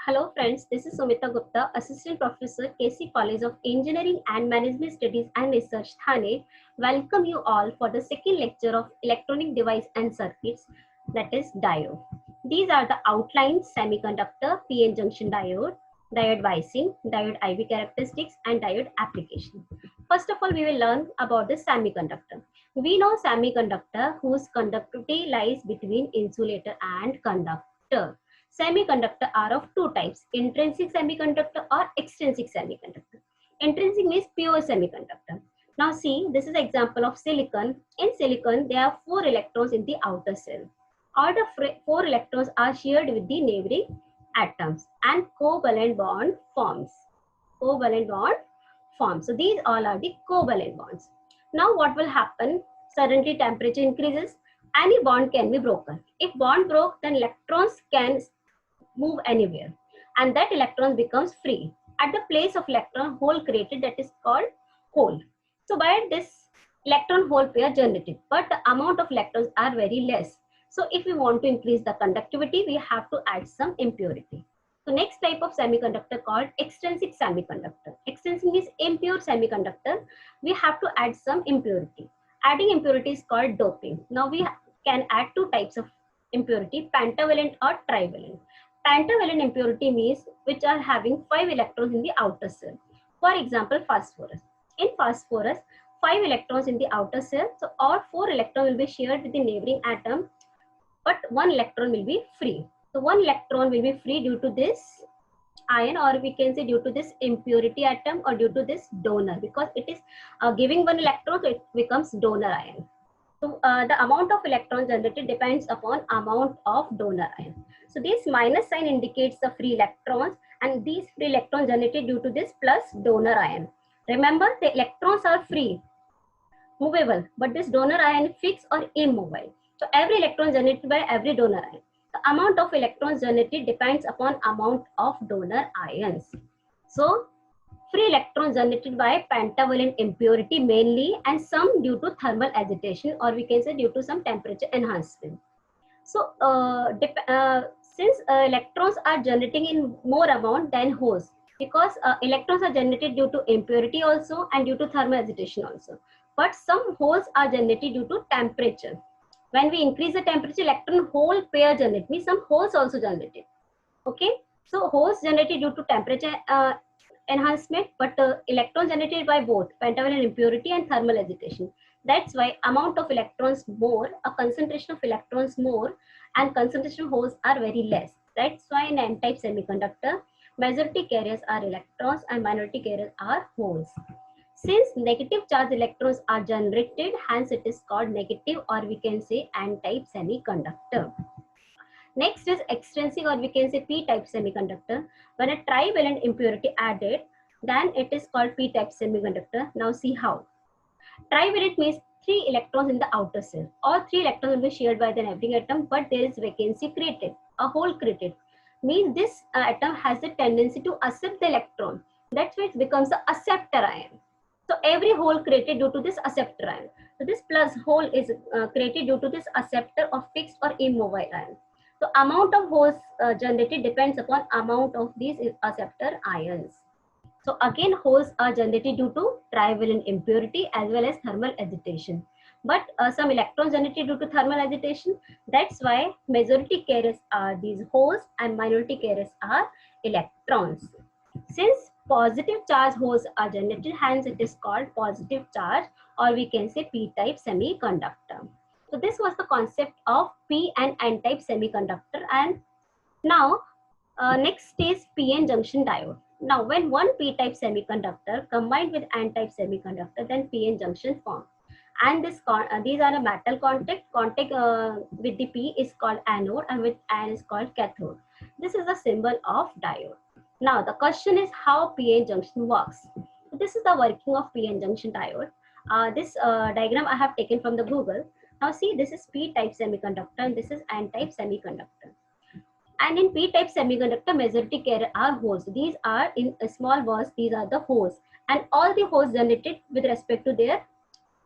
Hello friends, this is Sumita Gupta, Assistant Professor, KC College of Engineering and Management Studies and Research, Thane. Welcome you all for the second lecture of Electronic Device and Circuits, that is diode. These are the outlines: semiconductor, PN junction diode, diode biasing, diode IV characteristics, and diode application. First of all, we will learn about the semiconductor. We know semiconductor whose conductivity lies between insulator and conductor. Semiconductor are of two types: intrinsic semiconductor or extrinsic semiconductor. Intrinsic means pure semiconductor. Now see, this is an example of silicon. In silicon, there are 4 electrons in the outer shell. All the 4 electrons are shared with the neighboring atoms and covalent bond forms. Covalent bond forms. So these all are the covalent bonds. Now what will happen? Suddenly temperature increases. Any bond can be broken. If bond broke, then electrons can move anywhere, and that electron becomes free. At the place of electron, hole created, that is called hole. So by this, electron hole pair generated, but the amount of electrons are very less. So if we want to increase the conductivity, we have to add some impurity. So next type of semiconductor called extrinsic semiconductor. Extrinsic means impure semiconductor. We have to add some impurity. Adding impurity is called doping. Now we can add 2 types of impurity: pentavalent or trivalent. Pentavalent impurity means which are having 5 electrons in the outer shell. For example, phosphorus. In phosphorus, 5 electrons in the outer shell. So all 4 electrons will be shared with the neighboring atom, but 1 electron will be free. So 1 electron will be free due to this ion, or we can say due to this impurity atom, or due to this donor, because it is giving 1 electron, so it becomes donor ion. So the amount of electrons generated depends upon amount of donor ion. So this minus sign indicates the free electrons, and these free electrons generated due to this plus donor ion. Remember, the electrons are free, movable, but this donor ion fixed or immobile. So every electron generated by every donor ion. The amount of electrons generated depends upon amount of donor ions. So free electrons generated by pentavalent impurity mainly, and some due to thermal agitation, or we can say due to some temperature enhancement. So since electrons are generating in more amount than holes, because electrons are generated due to impurity also and due to thermal agitation also, but some holes are generated due to temperature. When we increase the temperature, electron hole pair generate, means some holes also generated. Okay, so holes generated due to temperature enhancement, but electrons generated by both pentavalent impurity and thermal agitation. That's why amount of electrons more, a concentration of electrons more, and concentration of holes are very less. That's why in n-type semiconductor, majority carriers are electrons and minority carriers are holes. Since negative charge electrons are generated, hence it is called negative, or we can say n-type semiconductor. Next is extrinsic, or we can say p-type semiconductor. When a trivalent impurity added, then it is called p-type semiconductor. Now see how. Trivalent means 3 electrons in the outer shell. All 3 electrons will be shared by the neighboring atom, but there is vacancy created, a hole created. Means this atom has the tendency to accept the electron. That's why it becomes the acceptor ion. So every hole created due to this acceptor ion. So this plus hole is created due to this acceptor or fixed or immobile ion. So amount of holes generated depends upon amount of these acceptor ions. So again, holes are generated due to trivalent impurity as well as thermal agitation. But some electrons generated due to thermal agitation. That's why majority carriers are these holes and minority carriers are electrons. Since positive charge holes are generated, hence it is called positive charge, or we can say p-type semiconductor. So this was the concept of p and n-type semiconductor. And now next is PN junction diode. Now when one p-type semiconductor combined with n-type semiconductor, then PN junction form. And this these are a metal contact with the p is called anode and with n is called cathode. This is the symbol of diode. Now the question is how PN junction works. So this is the working of PN junction diode. This diagram I have taken from the Google. Now see, this is p-type semiconductor and this is n-type semiconductor. And in p-type semiconductor, majority carrier are holes. These are in small balls, these are the holes, and all the holes generated with respect to their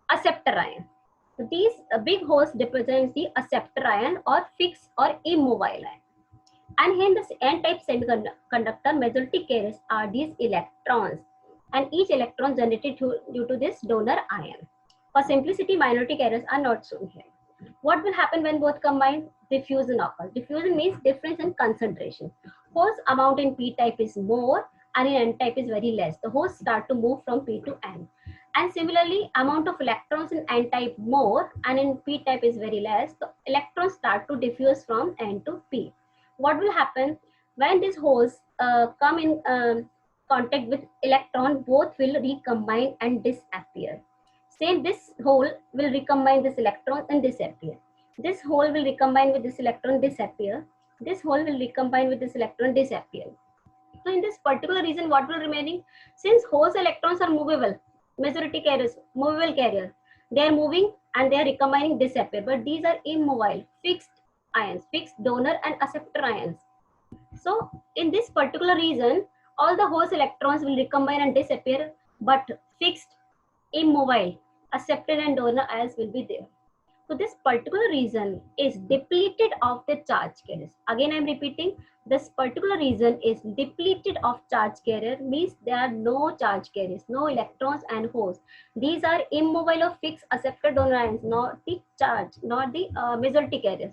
acceptor ion. So these big holes represents the acceptor ion or fixed or immobile ion. And here in this n-type semiconductor, majority carriers are these electrons, and each electron generated due to this donor ion. For simplicity, minority carriers are not shown here. What will happen when both combine? Diffusion occurs. Diffusion means difference in concentration. Holes amount in p-type is more and in n-type is very less. The holes start to move from p to n. And similarly, amount of electrons in n-type more and in p-type is very less. The electrons start to diffuse from n to p. What will happen when these holes come in contact with electron? Both will recombine and disappear. Same, this hole will recombine this electron and disappear. This hole will recombine with this electron, disappear. This hole will recombine with this electron, disappear. So in this particular region, what will remaining? Since holes electrons are movable, majority carriers, movable carrier, they are moving and they are recombining, disappear. But these are immobile, fixed ions, fixed donor and acceptor ions. So in this particular region, all the holes electrons will recombine and disappear, but fixed, immobile, acceptor and donor ions will be there. So this particular region is depleted of the charge carriers. Again, I am repeating, this particular region is depleted of charge carrier, means there are no charge carriers, no electrons and holes. These are immobile or fixed acceptor donor ions, not the charge, not the majority carriers.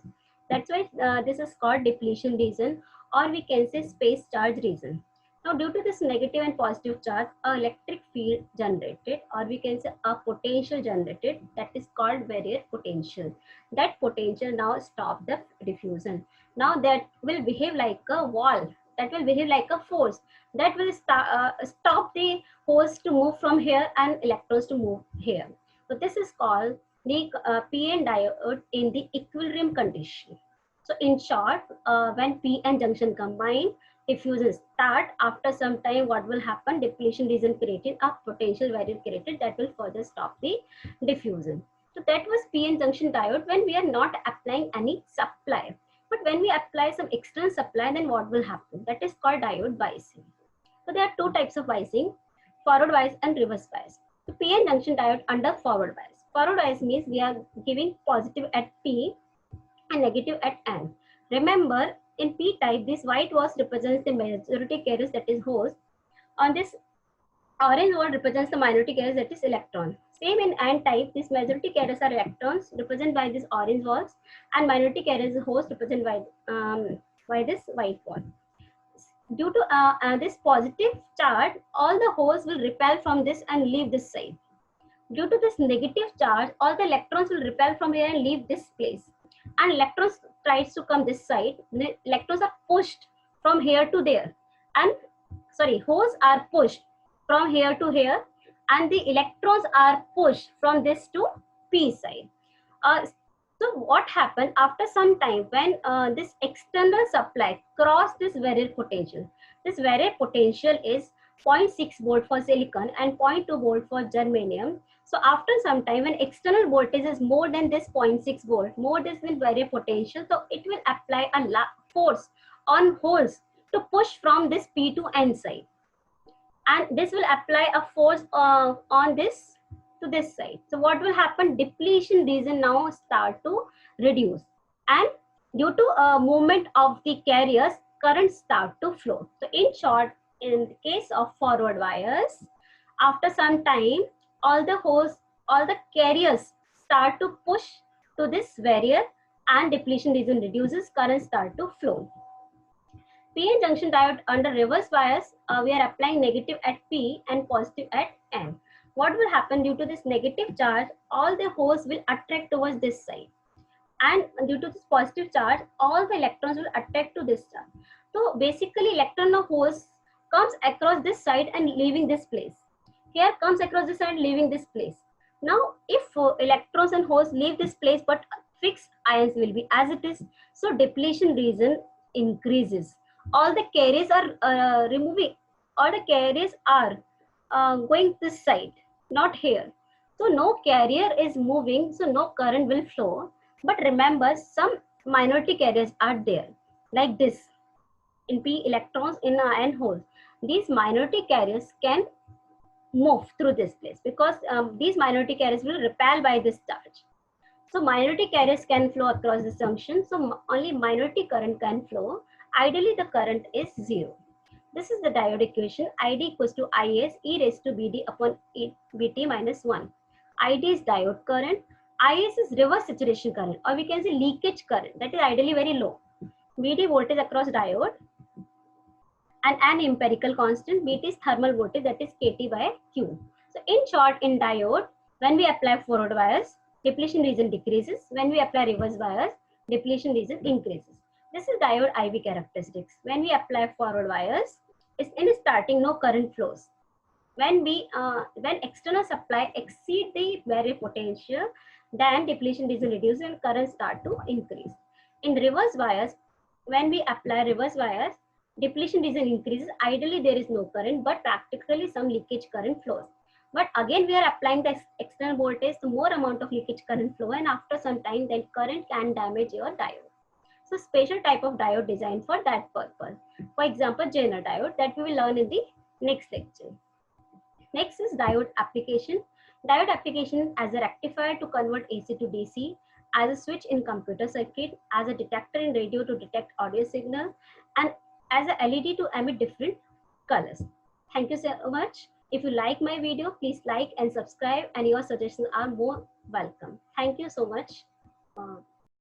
That's why this is called depletion region, or we can say space charge region. Now, due to this negative and positive charge, an electric field generated, or we can say a potential generated, that is called barrier potential. That potential now stop the diffusion. Now that will behave like a wall, that will behave like a force, that will stop the holes to move from here and electrons to move here. So this is called the PN diode in the equilibrium condition. So in short, when P and junction combine, diffusion start. After some time, what will happen? Depletion region created, a potential barrier created, that will further stop the diffusion. So that was PN junction diode when we are not applying any supply. But when we apply some external supply, then what will happen? That is called diode biasing. So there are two types of biasing, forward bias and reverse bias. So PN junction diode under forward bias. Forward bias means we are giving positive at P and negative at N. Remember, in p-type, this white was represents the majority carriers, that is holes. On this orange word represents the minority carriers, that is electron. Same in n-type, this majority carriers are electrons, represented by this orange walls, and minority carriers holes represented by this white wall. Due to this positive charge, all the holes will repel from this and leave this side. Due to this negative charge, all the electrons will repel from here and leave this place. And electrons tries to come this side. The electrons are pushed from here to there, and holes are pushed from here to here, and the electrons are pushed from this to P side. So what happened after some time when this external supply cross this barrier potential? This barrier potential is 0.6 volt for silicon and 0.2 volt for germanium. So after some time, when external voltage is more than this 0.6 volt, more than barrier potential, so it will apply a force on holes to push from this P to N side. And this will apply a force on this to this side. So what will happen? Depletion region now start to reduce. And due to movement of the carriers, current start to flow. So in short, in the case of forward wires, after some time, all the holes, all the carriers start to push to this barrier and depletion region reduces, current start to flow. PN junction diode under reverse bias, we are applying negative at P and positive at N. What will happen? Due to this negative charge, all the holes will attract towards this side. And due to this positive charge, all the electrons will attract to this charge. So basically, electron of holes comes across this side and leaving this place. Here comes across this side, leaving this place. Now, if electrons and holes leave this place, but fixed ions will be as it is, so depletion region increases. All the carriers are removing, all the carriers are going this side, not here. So no carrier is moving, so no current will flow. But remember, some minority carriers are there, like this, in P electrons, in N holes. These minority carriers can move through this place because these minority carriers will repel by this charge. So minority carriers can flow across this junction. So only minority current can flow, Ideally, the current is 0. This is the diode equation. ID equals to Is e raised to Bd upon Bt minus 1. ID is diode current. Is is reverse saturation current, or we can say leakage current, that is ideally very low. Bd voltage across diode, and an empirical constant. Bt is thermal voltage, that is Kt by Q. So in short, in diode, when we apply forward bias, depletion region decreases. When we apply reverse bias, depletion region increases. This is diode IV characteristics. When we apply forward bias, in starting no current flows. When external supply exceed the barrier potential, then depletion region reduces and current start to increase. In reverse bias, when we apply reverse bias, depletion region increases. Ideally, there is no current, but practically some leakage current flows. But again, we are applying the external voltage, so more amount of leakage current flow, and after some time, then current can damage your diode. So special type of diode designed for that purpose. For example, Jenner diode, that we will learn in the next lecture. Next is diode application. Diode application as a rectifier to convert AC to DC, as a switch in computer circuit, as a detector in radio to detect audio signal, and as a LED to emit different colors. Thank you so much. If you like my video, please like and subscribe, and your suggestions are more welcome. Thank you so much.